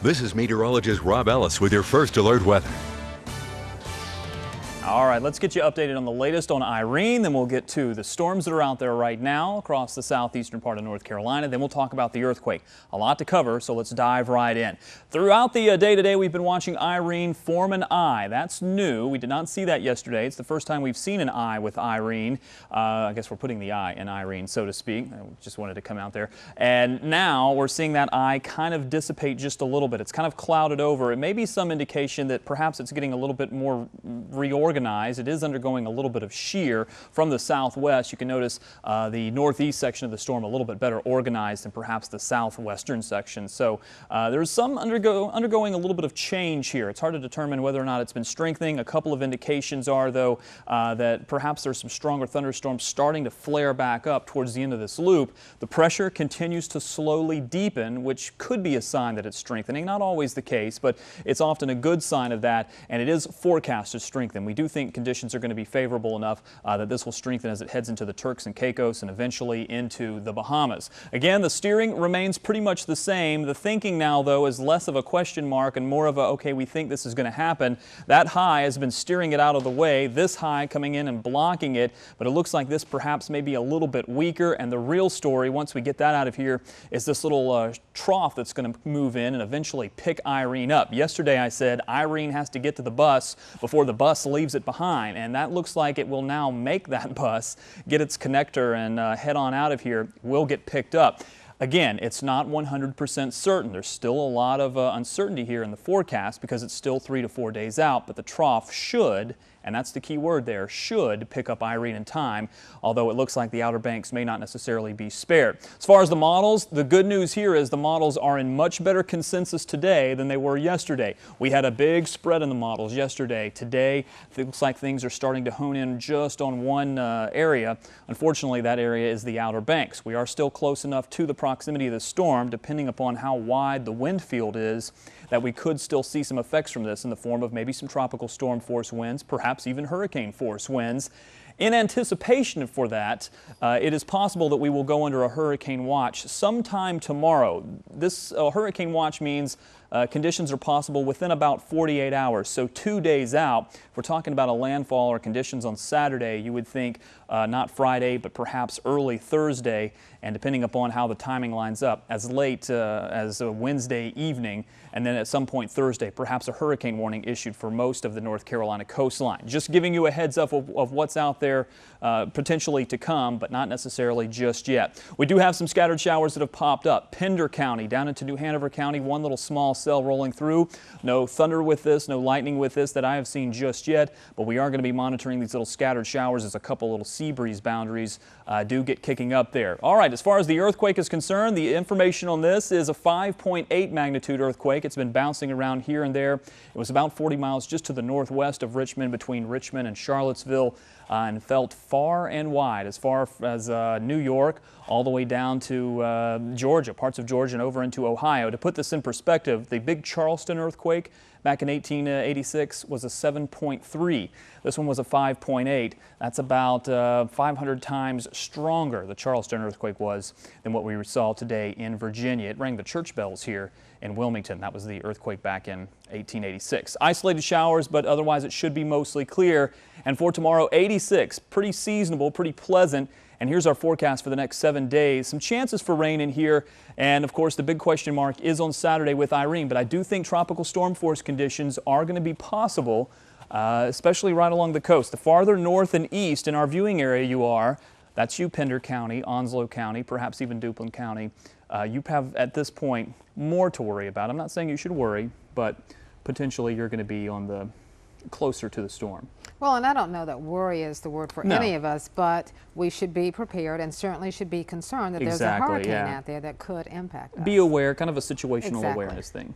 This is meteorologist Robb Ellis with your first alert weather. All right, let's get you updated on the latest on Irene, then we'll get to the storms that are out there right now across the southeastern part of North Carolina. Then we'll talk about the earthquake. A lot to cover, so let's dive right in. Throughout the day today, we've been watching Irene form an eye. That's new. We did not see that yesterday. It's the first time we've seen an eye with Irene. I guess we're putting the eye in Irene, so to speak. I just wanted to come out there. And now we're seeing that eye kind of dissipate just a little bit. It's kind of clouded over. It may be some indication that perhaps it's getting a little bit more reorganized. It is undergoing a little bit of shear from the southwest. You can notice the northeast section of the storm a little bit better organized than perhaps the southwestern section. So there's some undergoing a little bit of change here. It's hard to determine whether or not it's been strengthening. A couple of indications are, though, that perhaps there's some stronger thunderstorms starting to flare back up towards the end of this loop. The pressure continues to slowly deepen, which could be a sign that it's strengthening. Not always the case, but it's often a good sign of that, and it is forecast to strengthen. We do think conditions are going to be favorable enough that this will strengthen as it heads into the Turks and Caicos and eventually into the Bahamas. Again, the steering remains pretty much the same. The thinking now, though, is less of a question mark and more of a, okay, we think this is going to happen. That high has been steering it out of the way. This high coming in and blocking it, but it looks like this perhaps may be a little bit weaker. And the real story, once we get that out of here, is this little trough that's going to move in and eventually pick Irene up. Yesterday I said Irene has to get to the bus before the bus leaves it behind, and that looks like it will now make that bus get its connector and head on out of here. Will get picked up. Again, it's not 100% certain. There's still a lot of uncertainty here in the forecast because it's still 3 to 4 days out, but the trough should, and that's the key word there, should pick up Irene in time, although it looks like the Outer Banks may not necessarily be spared. As far as the models, the good news here is the models are in much better consensus today than they were yesterday. We had a big spread in the models yesterday. Today, it looks like things are starting to hone in just on one area. Unfortunately, that area is the Outer Banks. We are still close enough to the proximity of the storm, depending upon how wide the wind field is, that we could still see some effects from this in the form of maybe some tropical storm force winds, perhaps even hurricane force winds. In anticipation for that, it is possible that we will go under a hurricane watch sometime tomorrow. This hurricane watch means conditions are possible within about 48 hours, so 2 days out. If we're talking about a landfall or conditions on Saturday, you would think not Friday, but perhaps early Thursday, and depending upon how the timing lines up, as late as a Wednesday evening, and then at some point Thursday, perhaps a hurricane warning issued for most of the North Carolina coastline. Just giving you a heads up of what's out there potentially to come, but not necessarily just yet. We do have some scattered showers that have popped up. Pender County down into New Hanover County, one little small cell rolling through. No thunder with this, no lightning with this that I have seen just yet, but we are going to be monitoring these little scattered showers as a couple little sea breeze boundaries do get kicking up there. All right, as far as the earthquake is concerned, the information on this is a 5.8 magnitude earthquake. It's been bouncing around here and there. It was about 40 miles just to the northwest of Richmond, between Richmond and Charlottesville, and felt far and wide, as far as New York, all the way down to Georgia, parts of Georgia, and over into Ohio. To put this in perspective, the big Charleston earthquake back in 1886 was a 7.3. This one was a 5.8. That's about 500 times stronger, the Charleston earthquake was, than what we saw today in Virginia. It rang the church bells here in Wilmington. That was the earthquake back in 1886. Isolated showers, but otherwise it should be mostly clear. And for tomorrow, 86, pretty seasonable, pretty pleasant. And here's our forecast for the next 7 days. Some chances for rain in here. And of course, the big question mark is on Saturday with Irene. But I do think tropical storm force conditions are going to be possible, especially right along the coast. The farther north and east in our viewing area you are, that's you, Pender County, Onslow County, perhaps even Duplin County. You have, at this point, more to worry about. I'm not saying you should worry, but potentially you're going to be on the closer to the storm. Well, and I don't know that worry is the word for any of us, but we should be prepared and certainly should be concerned that there's a hurricane out there that could impact us. Be aware, kind of a situational awareness thing.